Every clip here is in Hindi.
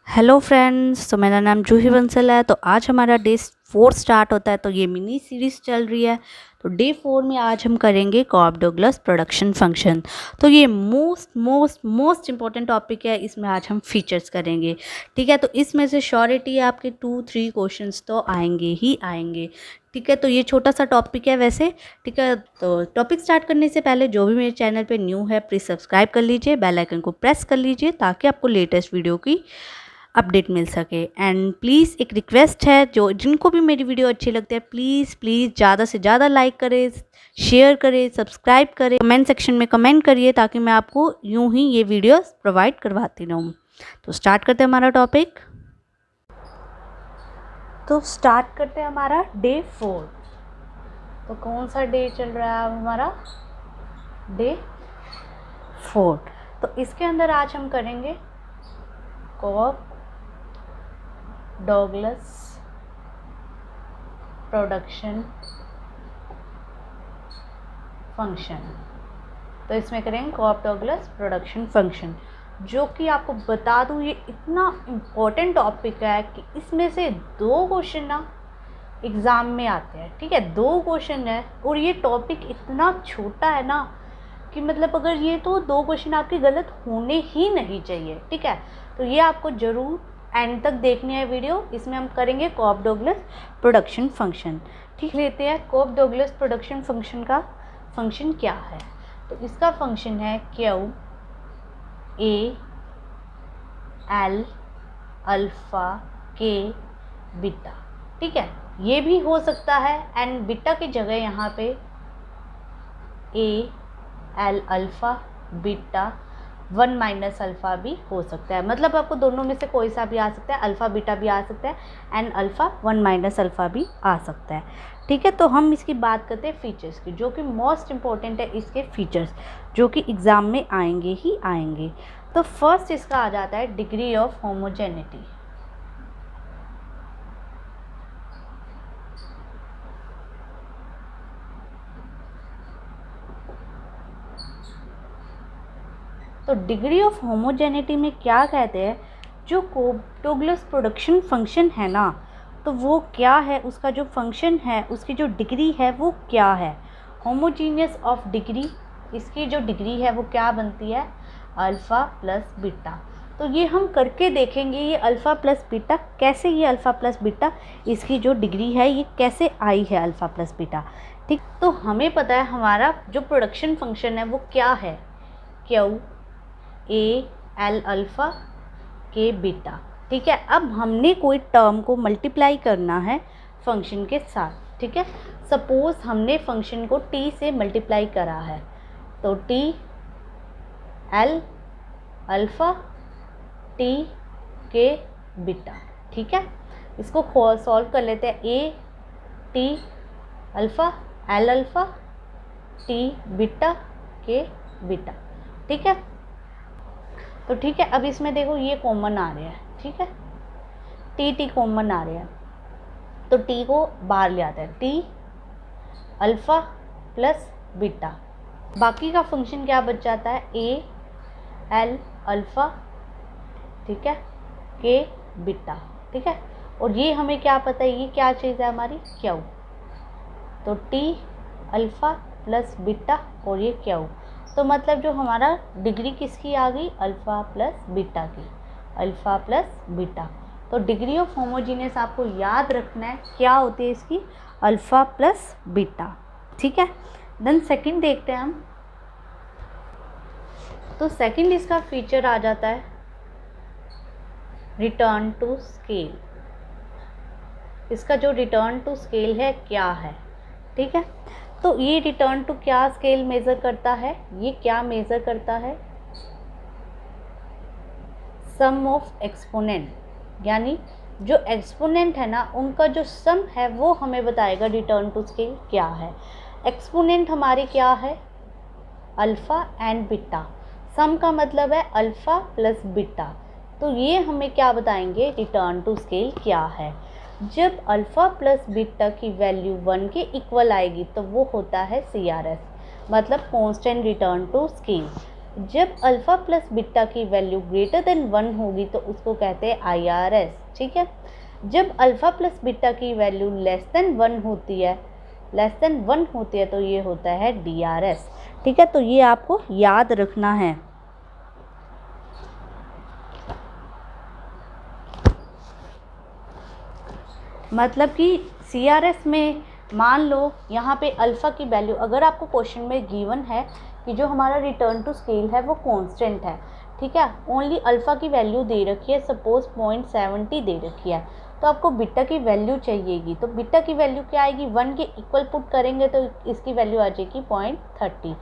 हेलो फ्रेंड्स, तो मेरा नाम जूही बंसल है। तो आज हमारा डे 4 स्टार्ट होता है। तो ये मिनी सीरीज़ चल रही है। तो डे 4 में आज हम करेंगे कॉप डगलस प्रोडक्शन फंक्शन। तो ये मोस्ट इम्पॉर्टेंट टॉपिक है। इसमें आज हम फीचर्स करेंगे, ठीक है। तो इसमें से श्योरिटी आपके 2-3 क्वेश्चंस तो आएंगे ही आएंगे, ठीक है। तो ये छोटा सा टॉपिक है वैसे, ठीक है। तो टॉपिक स्टार्ट करने से पहले जो भी मेरे चैनल पे न्यू है प्लीज़ सब्सक्राइब कर लीजिए, बेल आइकन को प्रेस कर लीजिए ताकि आपको लेटेस्ट वीडियो की अपडेट मिल सके। एंड प्लीज़ एक रिक्वेस्ट है, जो जिनको भी मेरी वीडियो अच्छी लगती है प्लीज़ ज़्यादा से ज़्यादा लाइक करें, शेयर करें, सब्सक्राइब करें, कमेंट सेक्शन में कमेंट करिए ताकि मैं आपको यूं ही ये वीडियोस प्रोवाइड करवाती रहूँ। तो स्टार्ट करते हैं हमारा टॉपिक। तो स्टार्ट करते हैं हमारा डे 4। तो कौन सा डे चल रहा है अब हमारा? डे 4। तो इसके अंदर आज हम करेंगे कॉप डगलस प्रोडक्शन फंक्शन। तो इसमें करेंगे कॉप डगलस प्रोडक्शन फंक्शन, जो कि आपको बता दूं ये इतना इम्पोर्टेंट टॉपिक है कि इसमें से 2 क्वेश्चन ना एग्ज़ाम में आते हैं, ठीक है। 2 क्वेश्चन है और ये टॉपिक इतना छोटा है ना कि मतलब अगर ये तो 2 क्वेश्चन आपके गलत होने ही नहीं चाहिए, ठीक है। तो ये आपको ज़रूर एंड तक देखनी है वीडियो। इसमें हम करेंगे कॉप डगलस प्रोडक्शन फंक्शन, ठीक। लेते हैं कॉप डगलस प्रोडक्शन फंक्शन का फंक्शन क्या है। तो इसका फंक्शन है क्यू ए एल अल्फ़ा के बीटा, ठीक है। ये भी हो सकता है एंड बीटा की जगह यहाँ पे A L alpha beta 1 minus alpha भी हो सकता है। मतलब आपको दोनों में से कोई सा भी आ सकता है, अल्फ़ा बीटा भी आ सकता है एंड अल्फ़ा 1 माइनस अल्फ़ा भी आ सकता है, ठीक है। तो हम इसकी बात करते हैं फीचर्स की, जो कि मोस्ट इम्पॉर्टेंट है इसके फीचर्स, जो कि एग्ज़ाम में आएंगे ही आएंगे। तो फर्स्ट इसका आ जाता है डिग्री ऑफ होमोजेनिटी। तो डिग्री ऑफ होमोजेनिटी में क्या कहते हैं, जो कॉप डगलस प्रोडक्शन फंक्शन है ना, तो वो क्या है, उसका जो फंक्शन है उसकी जो डिग्री है वो क्या है। होमोजीनियस ऑफ डिग्री, इसकी जो डिग्री है वो क्या बनती है, अल्फ़ा प्लस बीटा। तो ये हम करके देखेंगे, ये अल्फ़ा प्लस बीटा कैसे, ये अल्फ़ा प्लस बीटा इसकी जो डिग्री है ये कैसे आई है अल्फ़ा प्लस बीटा, ठीक। तो हमें पता है हमारा जो प्रोडक्शन फंक्शन है वो क्या है, क्यू ए एल अल्फ़ा के बीटा, ठीक है। अब हमने कोई टर्म को मल्टीप्लाई करना है फंक्शन के साथ, ठीक है। सपोज़ हमने फंक्शन को टी से मल्टीप्लाई करा है, तो टी एल अल्फ़ा टी के बीटा, ठीक है। इसको सॉल्व कर लेते हैं। A T alpha L alpha T beta के बीटा, ठीक है। तो ठीक है, अब इसमें देखो ये कॉमन आ रहा है, ठीक है। टी कॉमन आ रहा है, तो टी को बाहर ले आते हैं, टी अल्फ़ा प्लस बीटा। बाकी का फंक्शन क्या बच जाता है, ए एल अल्फ़ा, ठीक है, के बीटा, ठीक है। और ये हमें क्या पता है, ये क्या चीज़ है हमारी, क्यू। तो टी अल्फ़ा प्लस बीटा और ये क्यू। तो मतलब जो हमारा डिग्री किसकी आ गई, अल्फ़ा प्लस बीटा की, अल्फ़ा प्लस बीटा। तो डिग्री ऑफ होमोजीनियस आपको याद रखना है क्या होती है इसकी, अल्फ़ा प्लस बीटा, ठीक है। देन सेकंड देखते हैं हम। तो सेकंड इसका फीचर आ जाता है रिटर्न टू स्केल। इसका जो रिटर्न टू स्केल है क्या है, ठीक है। तो ये रिटर्न टू क्या स्केल मेज़र करता है, ये क्या मेज़र करता है, सम ऑफ एक्सपोनेंट, यानी जो एक्सपोनेंट है ना उनका जो सम है वो हमें बताएगा रिटर्न टू स्केल क्या है। एक्सपोनेंट हमारी क्या है, अल्फ़ा एंड बीटा। सम का मतलब है अल्फ़ा प्लस बीटा। तो ये हमें क्या बताएंगे, रिटर्न टू स्केल क्या है। जब अल्फ़ा प्लस बीटा की वैल्यू 1 के इक्वल आएगी तो वो होता है CRS, मतलब कांस्टेंट रिटर्न टू स्केल। जब अल्फ़ा प्लस बीटा की वैल्यू ग्रेटर देन 1 होगी तो उसको कहते हैं IRS, ठीक है। जब अल्फ़ा प्लस बीटा की वैल्यू लेस देन 1 होती है तो ये होता है DRS, ठीक है। तो ये आपको याद रखना है। मतलब कि CRS में मान लो यहाँ पे अल्फ़ा की वैल्यू, अगर आपको क्वेश्चन में गिवन है कि जो हमारा रिटर्न टू स्केल है वो कांस्टेंट है, ठीक है, ओनली अल्फ़ा की वैल्यू दे रखी है, सपोज 0.70 दे रखी है, तो आपको बीटा की वैल्यू चाहिएगी। तो बीटा की वैल्यू क्या आएगी, 1 के इक्वल पुट करेंगे तो इसकी वैल्यू आ जाएगी 0.30,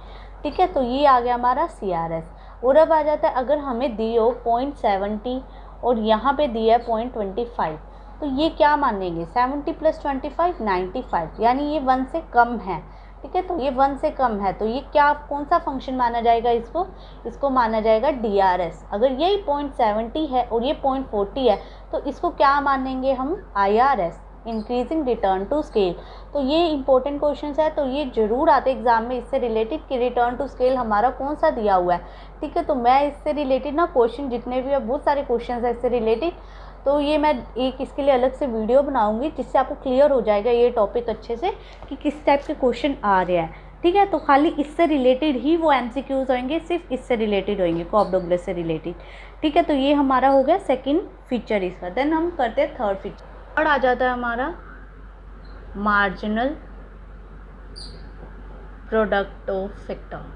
ठीक है। तो ये आ गया हमारा CRS। और अब आ जाता है अगर हमें दी हो 0.70 और यहाँ पे दिया है 0.25, तो ये क्या मानेंगे, 70 + 25 95, यानी ये 1 से कम है, ठीक है। तो ये 1 से कम है, तो ये क्या कौन सा फंक्शन माना जाएगा, इसको माना जाएगा DRS। अगर यही 0.70 है और ये 0.40 है तो इसको क्या मानेंगे हम, IRS, increasing return to scale. तो ये इंपॉर्टेंट क्वेश्चन है, तो ये जरूर आते एग्जाम में इससे रिलेटेड कि रिटर्न टू स्केल हमारा कौन सा दिया हुआ है, ठीक है। तो मैं इससे रिलेटेड ना क्वेश्चन जितने भी है, बहुत सारे क्वेश्चन है इससे रिलेटेड, तो ये मैं एक इसके लिए अलग से वीडियो बनाऊंगी जिससे आपको क्लियर हो जाएगा ये टॉपिक अच्छे से कि किस टाइप के क्वेश्चन आ रहे हैं, ठीक है। तो खाली इससे रिलेटेड ही वो MCQs होंगे, सिर्फ इससे रिलेटेड होंगे, कॉप डगलस से रिलेटेड, ठीक है। तो ये हमारा हो गया सेकंड फीचर इसका। देन हम करते हैं थर्ड फीचर। थर्ड आ जाता है हमारा मार्जिनल प्रोडक्ट ऑफ फैक्टर।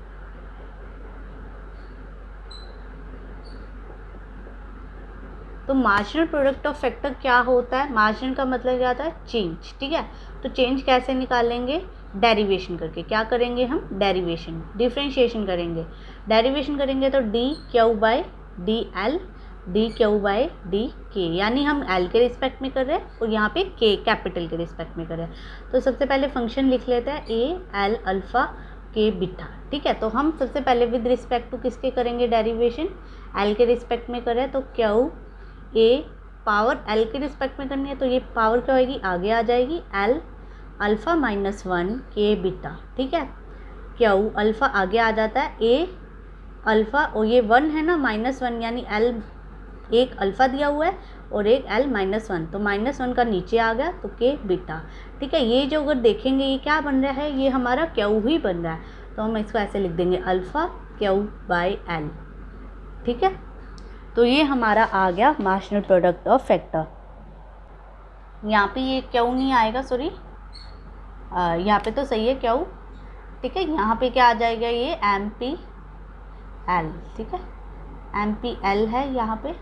तो मार्जिनल प्रोडक्ट ऑफ फैक्टर क्या होता है, मार्जिनल का मतलब क्या होता है, चेंज, ठीक है। तो चेंज कैसे निकालेंगे, डेरिवेशन करके। क्या करेंगे हम, डेरिवेशन, डिफ्रेंशिएशन करेंगे। डेरिवेशन करेंगे तो dQ/dL dQ/dK, यानी हम L के रिस्पेक्ट में कर रहे हैं और यहाँ पे K कैपिटल के रिस्पेक्ट में कर रहे हैं। तो सबसे पहले फंक्शन लिख लेते हैं AL अल्फ़ा K बीटा, ठीक है। तो हम सबसे पहले विद रिस्पेक्ट टू किसके करेंगे डेरिवेशन, L के रिस्पेक्ट में करें तो Q A पावर L के रिस्पेक्ट में करनी है, तो ये पावर क्या होगी, आगे आ जाएगी L अल्फ़ा -1 K बीटा, ठीक है। Q अल्फ़ा आगे आ जाता है A अल्फ़ा, और ये 1 है ना, -1, यानी L एक अल्फ़ा दिया हुआ है और एक L -1, तो -1 का नीचे आ गया तो K बीटा, ठीक है। ये जो अगर देखेंगे ये क्या बन रहा है, ये हमारा Q ही बन रहा है, तो हम इसको ऐसे लिख देंगे अल्फ़ा Q/L, ठीक है। तो ये हमारा आ गया मार्जिनल प्रोडक्ट ऑफ फैक्टर। यहाँ पे ये क्यू नहीं आएगा, सॉरी, यहाँ पे तो सही है क्यू, ठीक है। यहाँ पे क्या आ जाएगा, ये MPL, ठीक है, MPL है यहाँ पे,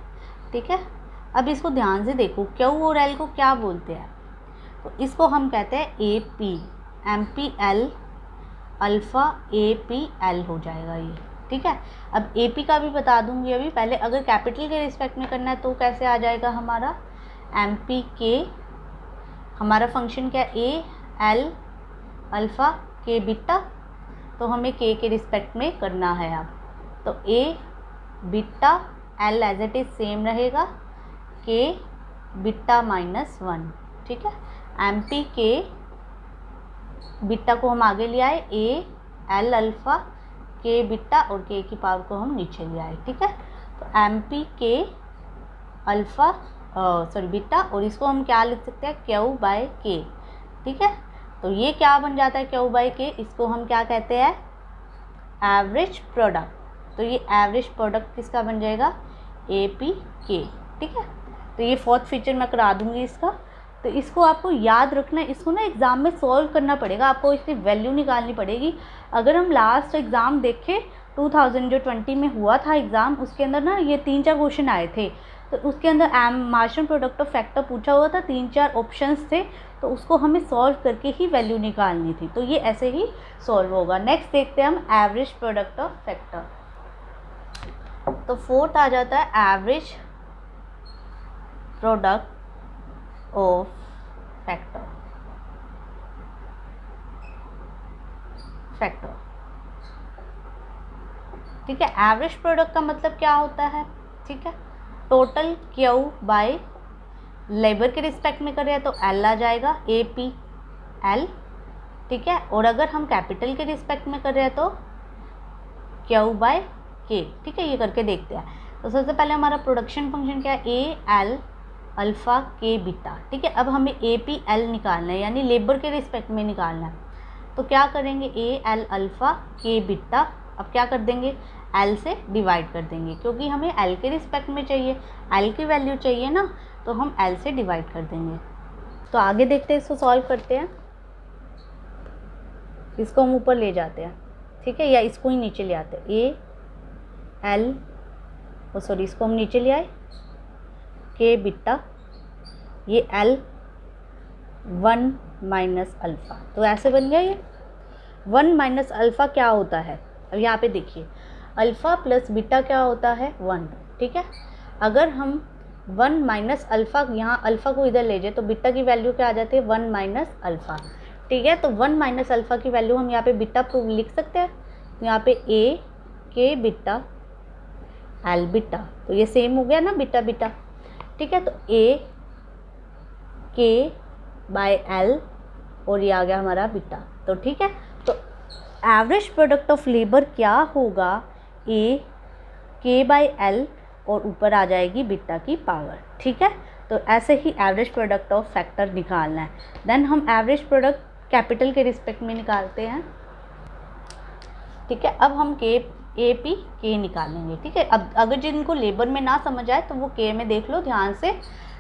ठीक है। अब इसको ध्यान से देखो, क्यू और L को क्या बोलते हैं, तो इसको हम कहते हैं AP, MPL अल्फ़ा APL हो जाएगा ये, ठीक है। अब AP का भी बता दूंगी अभी, पहले अगर कैपिटल के रिस्पेक्ट में करना है तो कैसे आ जाएगा हमारा MPK, हमारा फंक्शन क्या AL अल्फ़ा K बीटा, तो हमें K के रिस्पेक्ट में करना है अब, तो A beta L as it is same रहेगा, K बीटा -1, ठीक है। MPK बीटा को हम आगे ले आए, AL अल्फ़ा K बीटा और K की पावर को हम नीचे ले आए, ठीक है। तो MPK अल्फ़ा सॉरी बीटा, और इसको हम क्या लिख सकते हैं, Q/K, ठीक है। तो ये क्या बन जाता है Q/K, इसको हम क्या कहते हैं, एवरेज प्रोडक्ट। तो ये एवरेज प्रोडक्ट किसका बन जाएगा, APK, ठीक है। तो ये फोर्थ फीचर मैं करा दूंगी इसका। तो इसको आपको याद रखना है, इसको ना एग्ज़ाम में सॉल्व करना पड़ेगा, आपको इसकी वैल्यू निकालनी पड़ेगी। अगर हम लास्ट एग्ज़ाम देखें 2020 में हुआ था एग्ज़ाम, उसके अंदर ना ये 3-4 क्वेश्चन आए थे, तो उसके अंदर मार्जिनल प्रोडक्ट ऑफ फैक्टर पूछा हुआ था, 3-4 ऑप्शंस थे, तो उसको हमें सॉल्व करके ही वैल्यू निकालनी थी। तो ये ऐसे ही सॉल्व होगा। नेक्स्ट देखते हैं हम एवरेज प्रोडक्ट ऑफ फैक्टर। तो फोर्थ आ जाता है एवरेज प्रोडक्ट ऑफ फैक्टर। ठीक है, एवरेज प्रोडक्ट का मतलब क्या होता है, ठीक है, टोटल Q/, लेबर के रिस्पेक्ट में कर रहे हैं तो L आ जाएगा, APL, ठीक है। और अगर हम कैपिटल के रिस्पेक्ट में कर रहे हैं तो के। ठीक है, ये करके देखते हैं। तो सबसे पहले हमारा प्रोडक्शन फंक्शन क्या है, ए एल अल्फ़ा के बीटा। ठीक है, अब हमें ए पी एल निकालना है, यानी लेबर के रिस्पेक्ट में निकालना है। तो क्या करेंगे, ए एल अल्फ़ा के बीटा, अब क्या कर देंगे, एल से डिवाइड कर देंगे, क्योंकि हमें एल के रिस्पेक्ट में चाहिए, एल की वैल्यू चाहिए ना, तो हम एल से डिवाइड कर देंगे। तो आगे देखते हैं, इसको सॉल्व करते हैं। इसको हम ऊपर ले जाते हैं, ठीक है, या इसको ही नीचे ले आते हैं। ए एल सॉरी, इसको हम नीचे ले आए, के बीटा, ये एल 1 माइनस अल्फ़ा, तो ऐसे बन गया ये 1 माइनस अल्फ़ा क्या होता है। अब यहाँ पे देखिए, अल्फ़ा प्लस बीटा क्या होता है, 1। ठीक है, अगर हम 1 माइनस अल्फ़ा, यहाँ अल्फ़ा को इधर ले जाए तो बीटा की वैल्यू क्या आ जाती है, 1 माइनस अल्फ़ा। ठीक है, तो 1 माइनस अल्फ़ा की वैल्यू हम यहाँ पे बीटा प्रूव लिख सकते हैं। तो यहाँ पे ए के बीटा एल बीटा, तो ये सेम हो गया ना, बीटा बीटा। ठीक है, तो ए के बाय एल और ये आ गया हमारा बीटा। तो ठीक है, तो एवरेज प्रोडक्ट ऑफ लेबर क्या होगा, ए के बाय एल और ऊपर आ जाएगी बीटा की पावर। ठीक है, तो ऐसे ही एवरेज प्रोडक्ट ऑफ फैक्टर निकालना है। देन हम एवरेज प्रोडक्ट कैपिटल के रिस्पेक्ट में निकालते हैं। ठीक है, अब हम के ए पी के निकालेंगे। ठीक है, अब अगर जिनको लेबर में ना समझ आए तो वो के में देख लो ध्यान से,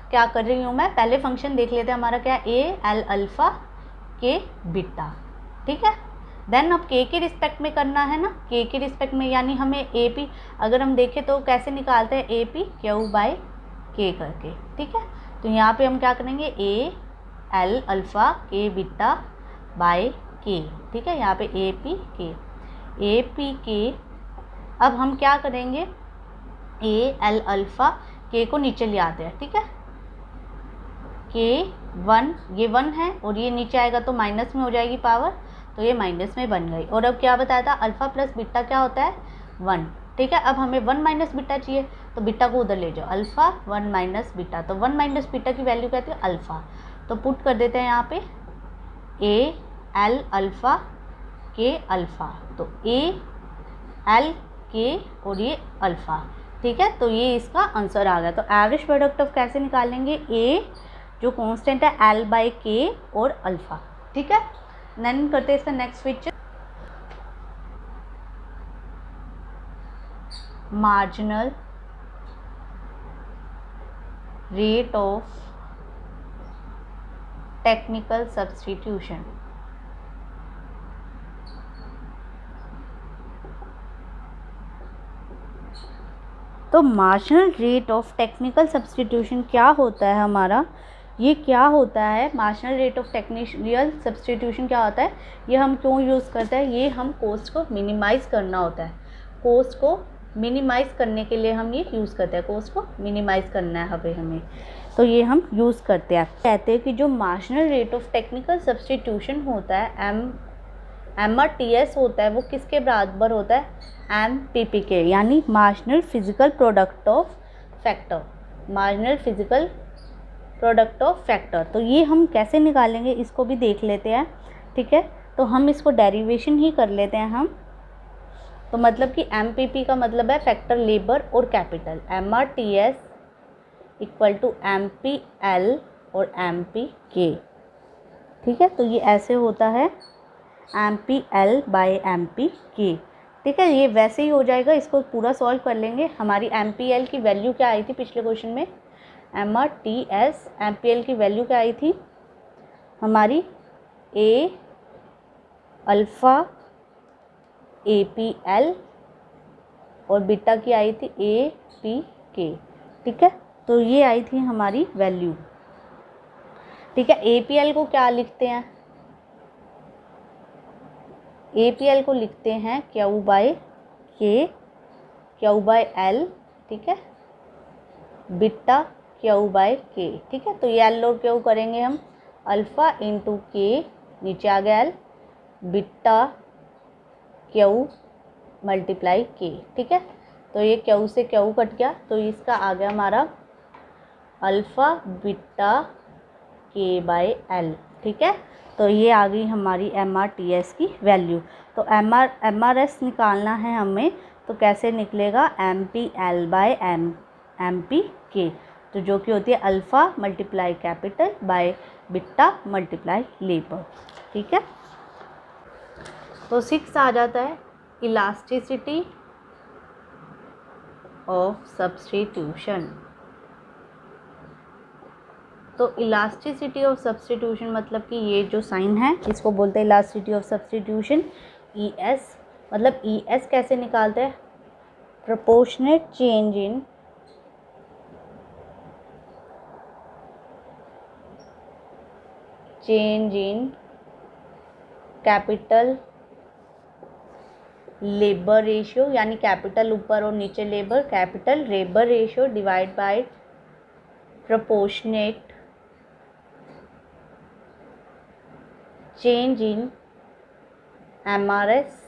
क्या कर रही हूँ मैं। पहले फंक्शन देख लेते हैं, हमारा क्या है, ए एल अल्फ़ा के बीटा। ठीक है, देन अब के रिस्पेक्ट में करना है ना, के रिस्पेक्ट में, यानी हमें ए पी, अगर हम देखें तो कैसे निकालते हैं, ए पी क्यू बाय के करके। ठीक है, तो यहाँ पे हम क्या करेंगे, ए एल अल्फ़ा के बीटा बाय के। ठीक है, यहाँ पे ए पी के। अब हम क्या करेंगे, ए एल अल्फ़ा के को नीचे ले आते हैं। ठीक है, के 1, ये 1 है और ये नीचे आएगा तो माइनस में हो जाएगी पावर, तो ये माइनस में बन गई। और अब क्या बताया था, अल्फ़ा प्लस बीटा क्या होता है, 1। ठीक है, अब हमें 1 माइनस बीटा चाहिए, तो बीटा को उधर ले जाओ, अल्फ़ा 1 माइनस बीटा, तो 1 माइनस बीटा की वैल्यू कहती है अल्फ़ा। तो पुट कर देते हैं यहाँ पे ए एल अल्फ़ा के अल्फ़ा, तो ए एल के और ये अल्फ़ा। ठीक है, तो ये इसका आंसर आ गया। तो एवरेज प्रोडक्ट ऑफ कैसे निकालेंगे, ए जो कांस्टेंट है एल बाय के और अल्फ़ा। ठीक है, देन करते हैं इसका next feature, marginal rate of technical substitution. तो marginal rate of technical substitution क्या होता है हमारा, ये क्या होता है, marginal rate of technical substitution क्या होता है, ये हम क्यों यूज़ करते हैं, ये हम कॉस्ट को मिनिमाइज़ करना होता है। कॉस्ट को मिनिमाइज़ करने के लिए हम ये यूज़ करते हैं, कॉस्ट को मिनिमाइज़ करना है हमें, तो ये हम यूज़ करते हैं। कहते हैं कि जो marginal rate of technical substitution होता है, MRTS होता है, वो किसके बराबर होता है, MPP के, यानी marginal physical product of factor, marginal physical product of factor. तो ये हम कैसे निकालेंगे इसको भी देख लेते हैं। ठीक है, तो हम इसको डेरिवेशन ही कर लेते हैं हम। तो मतलब कि MPP का मतलब है फैक्टर लेबर और capital, MRTS equal to MPL और MPK। ठीक है, तो ये ऐसे होता है MPL बाय MPK। ठीक है, ये वैसे ही हो जाएगा, इसको पूरा सॉल्व कर लेंगे। हमारी MPL की वैल्यू क्या आई थी पिछले क्वेश्चन में, MRTS MPL की वैल्यू क्या आई थी हमारी, ए अल्फ़ा APL और बीटा की आई थी APK। ठीक है, तो ये आई थी हमारी वैल्यू। ठीक है, APL को क्या लिखते हैं, APL को लिखते हैं क्यू बाय के, क्यू बाय एल। ठीक है, बीटा क्यू बाय के। ठीक है, तो ये एल और क्यू करेंगे हम, अल्फ़ा इंटू के, नीचे आ गया एल, बीटा क्यू मल्टीप्लाई के। ठीक है, तो ये क्यू से क्यू कट गया, तो इसका आ गया हमारा अल्फ़ा बीटा के बाय एल। ठीक है, तो ये आ गई हमारी MRTS की वैल्यू। तो MRS निकालना है हमें, तो कैसे निकलेगा, MPL/MP तो जो कि होती है alpha multiply capital by beta multiply labour. ठीक है, तो 6 आ जाता है इलास्टिसिटी ऑफ सब्स्टिट्यूशन। तो इलास्टिसिटी ऑफ सब्स्टिट्यूशन मतलब कि ये जो साइन है इसको बोलते हैं इलास्टिसिटी ऑफ सब्स्टिट्यूशन, ES। मतलब ES कैसे निकालते हैं, proportionate change in capital labour ratio, यानी कैपिटल ऊपर और नीचे labour, capital labour ratio divide by proportionate change in MRS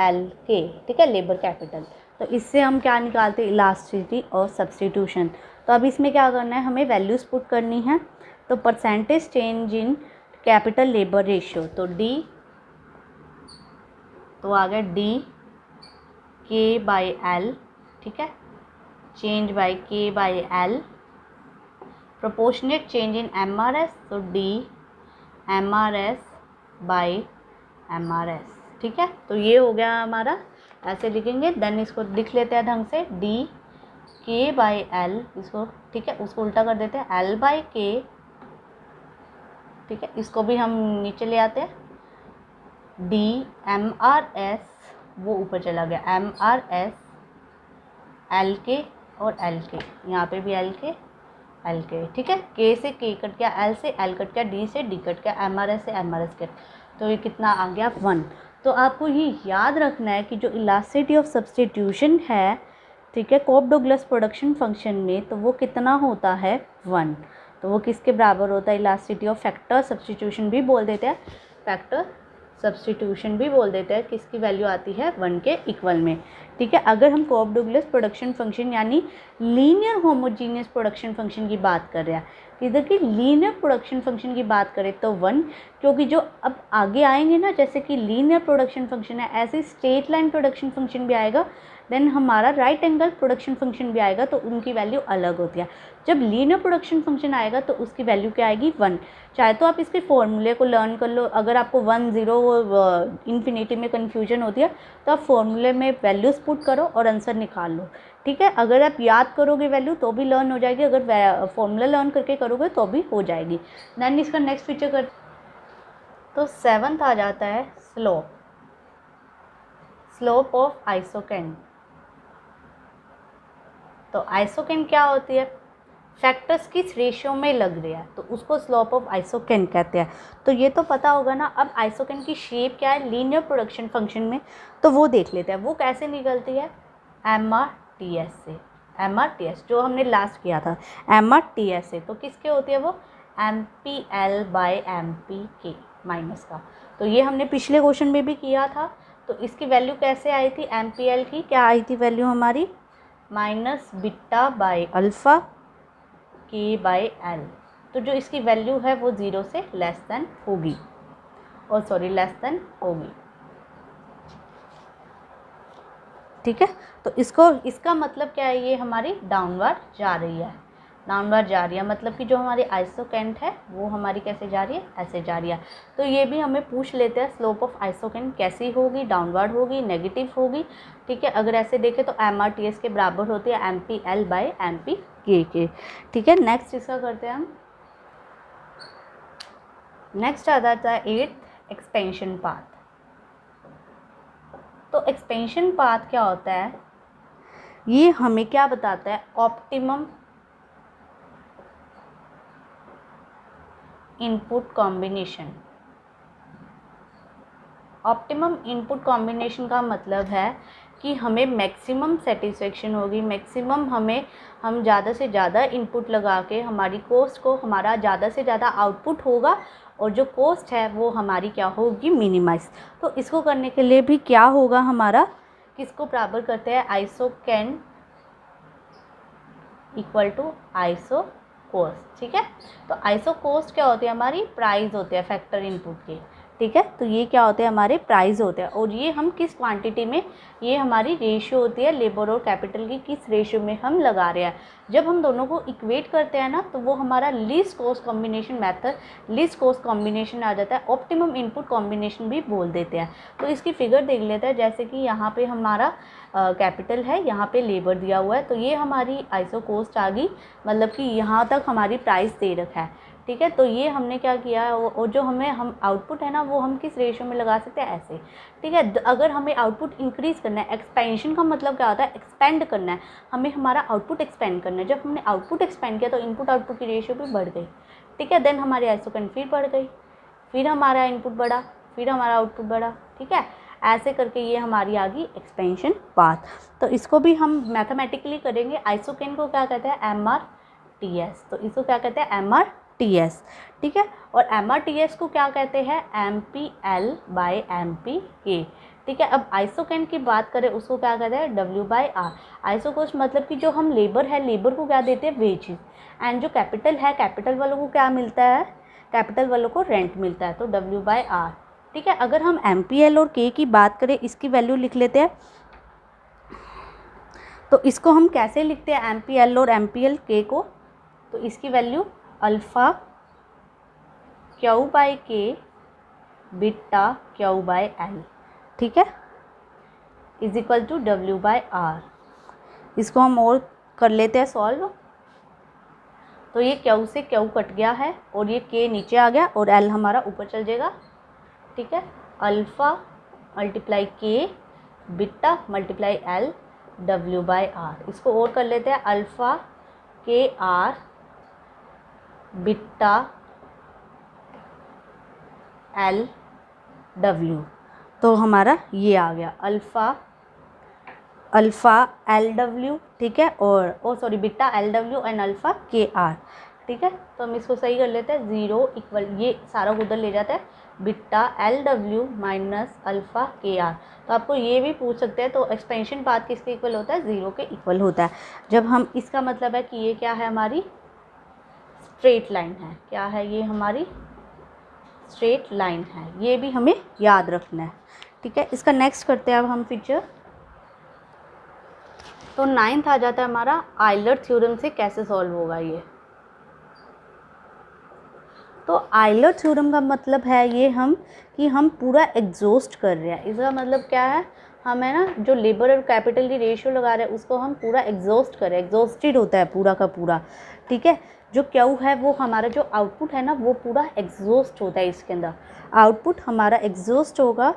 LK। ठीक है, लेबर कैपिटल। तो इससे हम क्या निकालते हैं, इलास्टिसिटी और सब्स्टिट्यूशन। तो अब इसमें क्या करना है, हमें वैल्यूज़ पुट करनी है। तो percentage change in capital labour ratio, तो D, तो आ गया DK/L। ठीक है, change bye K/L। Proportionate change in MRS, तो D MRS/MRS। ठीक है, तो ये हो गया हमारा, ऐसे लिखेंगे। देन इसको लिख लेते हैं ढंग से, DK/L इसको, ठीक है, उसको उल्टा कर देते हैं, L/K। ठीक है, इसको भी हम नीचे ले आते हैं, D MRS, वो ऊपर चला गया, MRS LK और LK, यहाँ पे भी LK। ठीक है, K से K कट गया, L से L कट गया, D से D कट गया, MRS से MRS कट, तो ये कितना आ गया 1। तो आपको ये याद रखना है कि जो इलास्टिसिटी ऑफ सब्स्टिट्यूशन है, ठीक है, कोप डगलस प्रोडक्शन फंक्शन में, तो वो कितना होता है 1। तो वो किसके बराबर होता है, इलास्टिसिटी ऑफ फैक्टर सब्स्टिट्यूशन भी बोल देते हैं, फैक्टर सब्स्टिट्यूशन भी बोल देते हैं, किसकी वैल्यू आती है 1 के इक्वल में। ठीक है, अगर हम कोप डगलस प्रोडक्शन फंक्शन यानी लीनियर होमोजीनियस प्रोडक्शन फंक्शन की बात कर रहे हैं, इधर की लीनियर प्रोडक्शन फंक्शन की बात करें तो 1, क्योंकि जो अब आगे आएंगे ना, जैसे कि लीनियर प्रोडक्शन फंक्शन है, ऐसे स्ट्रेट लाइन प्रोडक्शन फंक्शन भी आएगा, देन हमारा राइट एंगल प्रोडक्शन फंक्शन भी आएगा, तो उनकी वैल्यू अलग होती है। जब लीनियर प्रोडक्शन फंक्शन आएगा तो उसकी वैल्यू क्या आएगी 1। चाहे तो आप इसके फॉर्मूले को लर्न कर लो, अगर आपको 1 0 इन्फिनिटी में कन्फ्यूजन होती है तो आप फॉर्मूले में वैल्यूज़ पुट करो और आंसर निकाल लो। ठीक है, अगर आप याद करोगे वैल्यू तो भी लर्न हो जाएगी, अगर फॉर्मूला लर्न करके करोगे तो भी हो जाएगी। देन इसका नेक्स्ट फीचर कर, तो 7th आ जाता है स्लोप ऑफ आइसोकेन। तो आइसोकेन क्या होती है, फैक्टर्स किस रेशियो में लग रही है, तो उसको स्लोप ऑफ आइसोकेन कहते हैं। तो ये तो पता होगा ना। अब आइसोकेन की शेप क्या है लीनियर प्रोडक्शन फंक्शन में, तो वो देख लेते हैं। वो कैसे निकलती है, MRTS से। MRTS जो हमने लास्ट किया था, MRTS से। तो किसके होती है वो, MPL/MP माइनस का। तो ये हमने पिछले क्वेश्चन में भी किया था। तो इसकी वैल्यू कैसे आई थी, MPL की क्या आई थी वैल्यू हमारी, minus beta by alpha K/L। तो जो इसकी वैल्यू है वो 0 से लेस देन होगी, ठीक है। तो इसका मतलब क्या है, ये हमारी डाउनवर्ड जा रही है, मतलब कि जो हमारी आइसोकेंट है वो हमारी कैसे जा रही है, ऐसे जा रही है। तो ये भी हमें पूछ लेते हैं, स्लोप ऑफ आइसोकेंट कैसी होगी, डाउनवर्ड होगी, नेगेटिव होगी। ठीक है, अगर ऐसे देखें तो MRTS के बराबर होती है MPL/MP के। ठीक है, नेक्स्ट इसका करते हैं हम। नेक्स्ट आ जाता है 8th एक्सपेंशन पाथ। तो एक्सपेंशन पाथ क्या होता है, ये हमें क्या बताता है, optimum input combination. Optimum input combination का मतलब है कि हमें मैक्सिमम सेटिस्फेक्शन होगी, हम ज़्यादा से ज़्यादा इनपुट लगा के हमारी कॉस्ट को, हमारा ज़्यादा से ज़्यादा आउटपुट होगा और जो कॉस्ट है वो हमारी क्या होगी, मिनिमाइज। तो इसको करने के लिए भी क्या होगा हमारा, किसको बराबर करते हैं, आइसोकेन इक्वल टू आइसो कॉस्ट। ठीक है, तो आइसो कॉस्ट क्या होती है, हमारी प्राइस होती है फैक्टर इनपुट की। ठीक है। तो ये क्या होते हैं, हमारे प्राइस होते हैं। और ये हम किस क्वांटिटी में, ये हमारी रेशियो होती है लेबर और कैपिटल की, किस रेशियो में हम लगा रहे हैं। जब हम दोनों को इक्वेट करते हैं ना, तो वो हमारा least cost combination method, least cost combination आ जाता है, ऑप्टिमम इनपुट कॉम्बिनेशन भी बोल देते हैं। तो इसकी फिगर देख लेते हैं। जैसे कि यहाँ पे हमारा कैपिटल है, यहाँ पे लेबर दिया हुआ है, तो ये हमारी आइसो कॉस्ट आ गई, मतलब कि यहाँ तक हमारी प्राइस दे रखा है, ठीक है। तो ये हमने क्या किया है, और जो हम आउटपुट है ना, वो हम किस रेशियो में लगा सकते हैं, ऐसे, ठीक है। अगर हमें आउटपुट इंक्रीज़ करना है, एक्सपेंशन का मतलब क्या होता है, एक्सपेंड करना है, हमें हमारा आउटपुट एक्सपेंड करना है। जब हमने आउटपुट एक्सपेंड किया तो इनपुट आउटपुट की रेशियो भी बढ़ गई, ठीक है। देन हमारी आइसोकन फिर बढ़ गई, फिर हमारा इनपुट बढ़ा, फिर हमारा आउटपुट बढ़ा, ठीक है। ऐसे करके ये हमारी आ गई एक्सपेंशन पाथ। तो इसको भी हम मैथमेटिकली करेंगे। आइसोकेन को क्या कहते हैं, MRTS, तो इसको क्या कहते हैं, MRTS, ठीक है। और MRTS को क्या कहते हैं, MPL/MP_K, ठीक है। अब आइसोकेन की बात करें, उसको क्या कहते हैं, W/R। आइसोकोस्ट मतलब कि जो हम लेबर है, लेबर को क्या देते हैं, वेजेस, एंड जो कैपिटल है, कैपिटल वालों को क्या मिलता है, कैपिटल वालों को रेंट मिलता है, तो W/R, ठीक है। अगर हम MPL और K की बात करें, इसकी वैल्यू लिख लेते हैं। तो इसको हम कैसे लिखते हैं, MPL और MPL/K को, तो इसकी value alpha Q/K beta Q/L, ठीक है, इज इक्वल टू W/R। इसको हम और कर लेते हैं सॉल्व। तो ये Q से Q कट गया है, और ये K नीचे आ गया, और L हमारा ऊपर चल जाएगा, ठीक है। Alpha multiply K beta multiply L W/R। इसको और कर लेते हैं, अल्फ़ा KR बीटा LW। तो हमारा ये आ गया अल्फ़ा LW, ठीक है, और sorry beta LW and alpha KR, ठीक है। तो हम इसको सही कर लेते हैं, 0 इक्वल, ये सारा उधर ले जाता है, beta LW minus alpha KR। तो आपको ये भी पूछ सकते हैं, तो एक्सपेंशन पाथ किसके इक्वल होता है, 0 के इक्वल होता है। जब हम, इसका मतलब है कि ये क्या है, हमारी स्ट्रेट लाइन है, क्या है, ये हमारी स्ट्रेट लाइन है, ये भी हमें याद रखना है, ठीक है। इसका नेक्स्ट करते हैं अब हम फीचर। तो 9th आ जाता है हमारा, आइलर थ्योरम से कैसे सॉल्व होगा ये। तो आइलर थ्योरम का मतलब है ये कि हम पूरा एग्जॉस्ट कर रहे हैं। इसका मतलब क्या है, हम है ना, जो लेबर और कैपिटल की रेशियो लगा रहे हैं, उसको हम पूरा एग्जॉस्ट करें, एग्जॉस्टेड होता है पूरा का पूरा, ठीक है। जो Q है, वो हमारा जो आउटपुट है ना, वो पूरा एग्जॉस्ट होता है, इसके अंदर आउटपुट हमारा एग्जॉस्ट होगा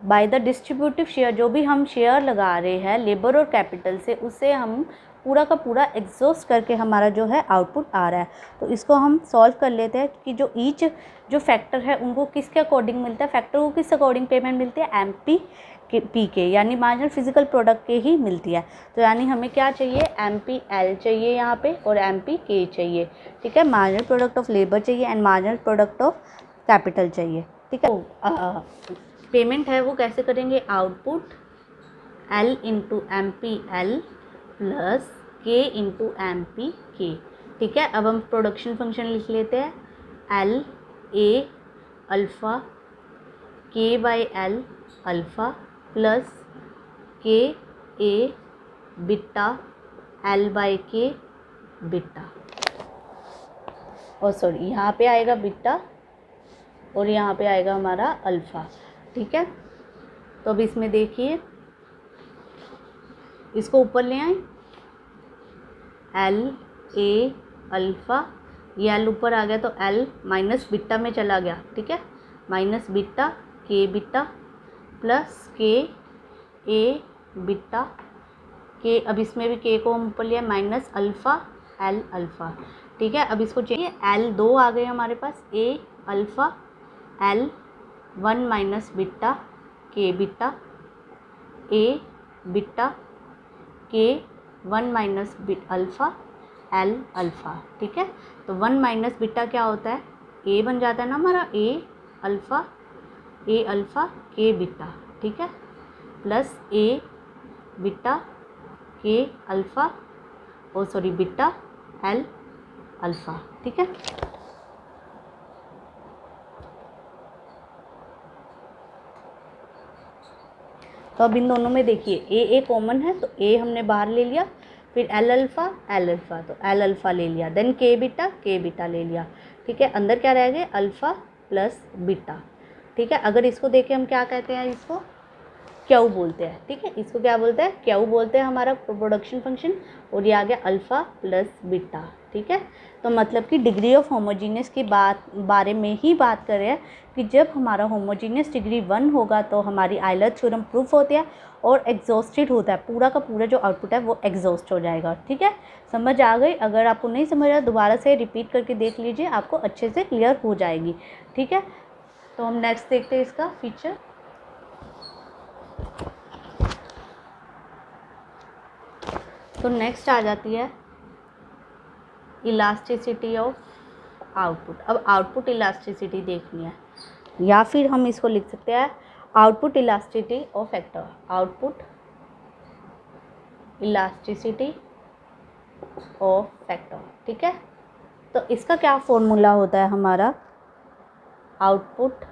बाय द डिस्ट्रीब्यूटिव शेयर। जो भी हम शेयर लगा रहे हैं लेबर और कैपिटल से, उससे हम पूरा का पूरा एग्जॉस्ट करके हमारा जो है आउटपुट आ रहा है। तो इसको हम सॉल्व कर लेते हैं कि जो फैक्टर है, उनको किसके अकॉर्डिंग मिलता है, फैक्टर को किस अकॉर्डिंग पेमेंट मिलती है, MPP यानी मार्जिनल फिजिकल प्रोडक्ट के ही मिलती है। तो यानी हमें क्या चाहिए, MPL चाहिए यहाँ पे, और MPK चाहिए, ठीक है। मार्जिनल प्रोडक्ट ऑफ लेबर चाहिए and marginal product of capital चाहिए, ठीक है। पेमेंट है वो कैसे करेंगे, output L into MPL plus K into MPK, ठीक है। अब हम प्रोडक्शन फंक्शन लिख लेते हैं, LA alpha K/L alpha plus KA beta L/K beta, और सॉरी यहाँ पे आएगा बीटा और यहाँ पे आएगा हमारा अल्फ़ा, ठीक है। तो अब इसमें देखिए, इसको ऊपर ले आए, LA अल्फ़ा, ये L ऊपर आ गया, तो L माइनस बीटा में चला गया, ठीक है, minus beta K beta plus KA beta K। अब इसमें भी K को हम ऊपर लिया, माइनस अल्फ़ा L अल्फ़ा, ठीक है। अब इसको चाहिए L2 आ गए हमारे पास, A alpha L1 minus beta K beta A beta K1 minus alpha L alpha, ठीक है। तो 1 माइनस बीटा क्या होता है, A बन जाता है ना हमारा, A अल्फ़ा K बीटा, ठीक है, plus A beta K alpha, और सॉरी बीटा L अल्फ़ा, ठीक है। तो अब इन दोनों में देखिए ए कॉमन है, तो ए हमने बाहर ले लिया, फिर एल अल्फ़ा तो एल अल्फ़ा ले लिया, देन के बीटा ले लिया, ठीक है। अंदर क्या रह गए, अल्फ़ा प्लस बीटा, ठीक है। अगर इसको देखें हम क्या कहते हैं, इसको क्यू बोलते हैं, ठीक है। इसको क्या बोलते हैं, क्यू बोलते हैं हमारा प्रोडक्शन फंक्शन, और ये आ गया अल्फ़ा प्लस बीटा, ठीक है। तो मतलब कि डिग्री ऑफ होमोजीनियस की बारे में ही बात कर रहे हैं कि जब हमारा होमोजीनियस डिग्री 1 होगा तो हमारी आयलर थ्योरम प्रूफ होती है और एग्जॉस्टेड होता है, पूरा का पूरा जो आउटपुट है वो एग्जॉस्ट हो जाएगा, ठीक है। समझ आ गई? अगर आपको नहीं समझ आया दोबारा से रिपीट करके देख लीजिए, आपको अच्छे से क्लियर हो जाएगी, ठीक है। तो हम नेक्स्ट देखते हैं इसका फीचर। तो नेक्स्ट आ जाती है इलास्टिसिटी ऑफ आउटपुट। अब आउटपुट इलास्टिसिटी देखनी है, या फिर हम इसको लिख सकते हैं output elasticity of vector, output elasticity of vector, ठीक है। तो इसका क्या फॉर्मूला होता है हमारा, आउटपुट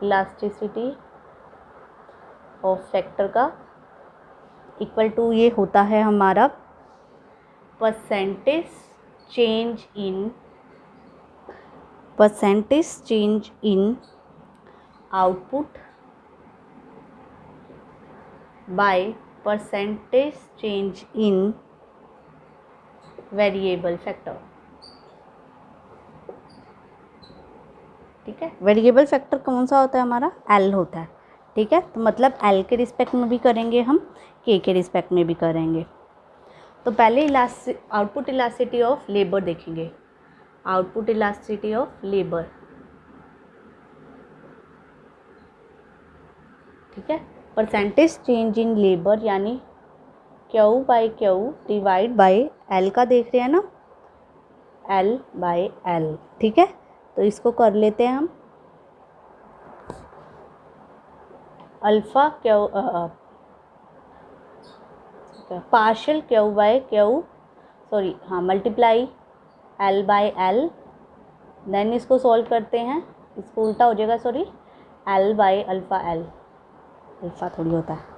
इलास्टिसिटी ऑफ वेक्टर का इक्वल टू ये होता है हमारा percentage change in output by percentage change in variable factor, ठीक है। वेरिएबल फैक्टर कौन सा होता है हमारा, एल होता है, ठीक है। तो मतलब एल के रिस्पेक्ट में भी करेंगे हम, के रिस्पेक्ट में भी करेंगे। तो पहले आउटपुट इलास्टिसिटी ऑफ लेबर देखेंगे, आउटपुट इलास्टिसिटी ऑफ लेबर, ठीक है। परसेंटेज चेंज इन लेबर यानी Q by Q divide by L का देख रहे हैं ना, एल बाई एल, ठीक है। तो इसको कर लेते हैं हम alpha Q partial Q by Q, sorry हाँ, multiply L by L, then इसको सॉल्व करते हैं, इसको उल्टा हो जाएगा, sorry, L by alpha L, alpha थोड़ी होता है,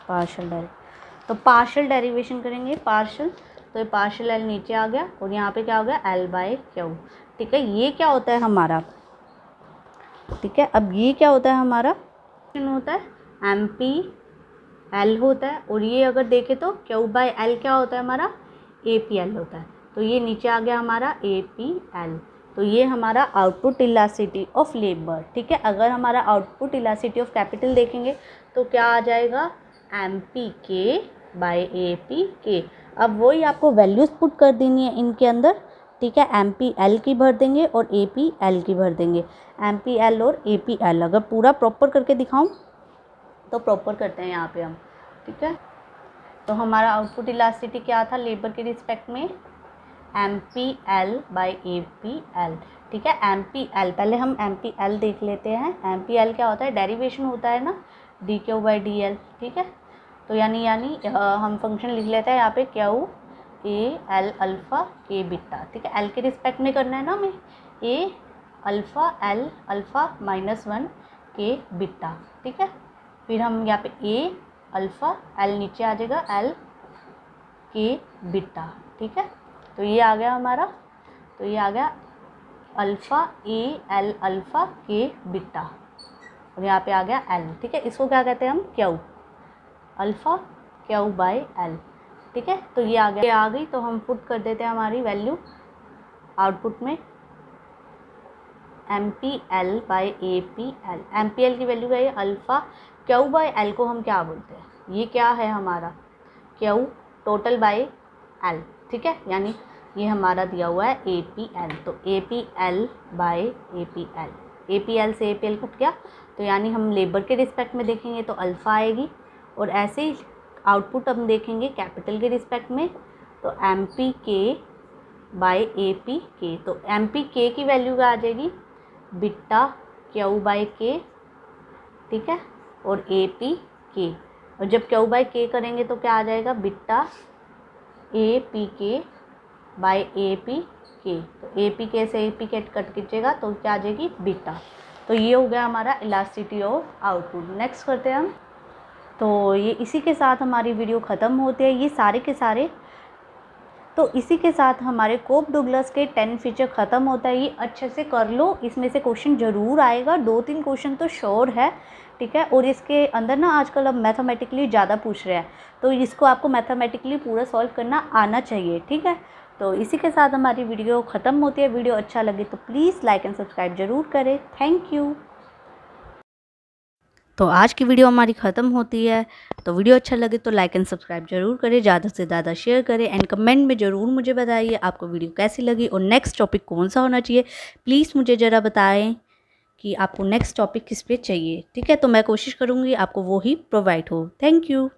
पार्शियल डेरिवेशन। तो पार्शियल डेरिवेशन करेंगे, पार्शियल, तो ये पार्शियल एल नीचे आ गया और यहाँ पे क्या हो गया, एल बाई क्यू, ठीक है। ये क्या होता है हमारा, ठीक है। अब ये क्या होता है हमारा, होता है एम पी एल होता है, और ये अगर देखें तो क्यू बाई एल क्या होता है हमारा, ए पी एल होता है। तो ये नीचे आ गया हमारा ए पी एल, तो ये हमारा आउटपुट इलास्टिसिटी ऑफ लेबर, ठीक है। अगर हमारा आउटपुट इलास्टिसिटी ऑफ कैपिटल देखेंगे तो क्या आ जाएगा, एम पी के बाई ए पी के। अब वही आपको वैल्यूज़ पुट कर देनी है इनके अंदर, ठीक है। एम पी एल की भर देंगे और ए पी एल की भर देंगे, एम पी एल और ए पी एल। अगर पूरा प्रॉपर करके दिखाऊं तो प्रॉपर करते हैं यहाँ पे हम, ठीक है। तो हमारा आउटपुट इलास्टिसिटी क्या था लेबर के रिस्पेक्ट में, M P L by A P L, ठीक है। एम पी एल, पहले हम एम पी एल देख लेते हैं। एम पी एल क्या होता है, डेरिवेशन होता है ना, D Q by D L, ठीक है। तो यानी हम फंक्शन लिख लेते हैं यहाँ पे क्यू ए एल अल्फ़ा के बीटा, ठीक है। एल के रिस्पेक्ट में करना है ना हमें, ए अल्फ़ा एल अल्फ़ा -1 के बीटा, ठीक है। फिर हम यहाँ पे ए अल्फ़ा एल नीचे आ जाएगा, एल के बीटा, ठीक है। तो ये आ गया हमारा, तो ये आ गया अल्फ़ा ए एल अल्फ़ा के बीटा, और यहाँ पे आ गया एल, ठीक है। इसको क्या कहते हैं हम, Q, alpha Q by L, ठीक है। तो ये आ गया, ये आ गई, तो हम पुट कर देते हैं हमारी वैल्यू आउटपुट में, M P L by A P L. M P L की वैल्यू क्या है, अल्फ़ा क्यू बाई एल को हम क्या बोलते हैं, ये क्या है हमारा, क्यू टोटल बाई एल, ठीक है। यानी ये हमारा दिया हुआ है ए पी एल, तो ए P L by A P L, A P L से ए पी एल कट गया, तो यानी हम लेबर के रिस्पेक्ट में देखेंगे तो अल्फ़ा आएगी, और ऐसे ही आउटपुट हम देखेंगे कैपिटल के रिस्पेक्ट में तो एम पी के बाई ए पी के। तो एम पी के की वैल्यू क्या आ जाएगी, बीटा क्यू बाई के, ठीक है, और ए पी के, और जब क्यू बाई के करेंगे तो क्या आ जाएगा, बीटा ए पी के बाई ए पी के। तो ए पी के से ए पी के कट कीजिएगा तो क्या आ जाएगी, बीटा। तो ये हो गया हमारा इलास्टिसिटी ऑफ आउटपुट। नेक्स्ट करते हैं हम। तो ये इसी के साथ हमारी वीडियो ख़त्म होती है, ये सारे के सारे। तो इसी के साथ हमारे कोप डुगलस के 10 फीचर ख़त्म होता है। ये अच्छे से कर लो, इसमें से क्वेश्चन ज़रूर आएगा, 2-3 क्वेश्चन तो श्योर है, ठीक है। और इसके अंदर ना आजकल अब मैथमेटिकली ज़्यादा पूछ रहे हैं, तो इसको आपको मैथमेटिकली पूरा सॉल्व करना आना चाहिए, ठीक है। तो इसी के साथ हमारी वीडियो ख़त्म होती है। वीडियो अच्छा लगे तो प्लीज़ लाइक एंड सब्सक्राइब ज़रूर करें। Thank you. तो आज की वीडियो हमारी ख़त्म होती है। तो वीडियो अच्छा लगे तो लाइक एंड सब्सक्राइब ज़रूर करें, ज़्यादा से ज़्यादा शेयर करें एंड कमेंट में ज़रूर मुझे बताइए आपको वीडियो कैसी लगी और नेक्स्ट टॉपिक कौन सा होना चाहिए। प्लीज़ मुझे ज़रा बताएं कि आपको नेक्स्ट टॉपिक किस पे चाहिए, ठीक है। तो मैं कोशिश करूँगी आपको वो ही प्रोवाइड हो। Thank you.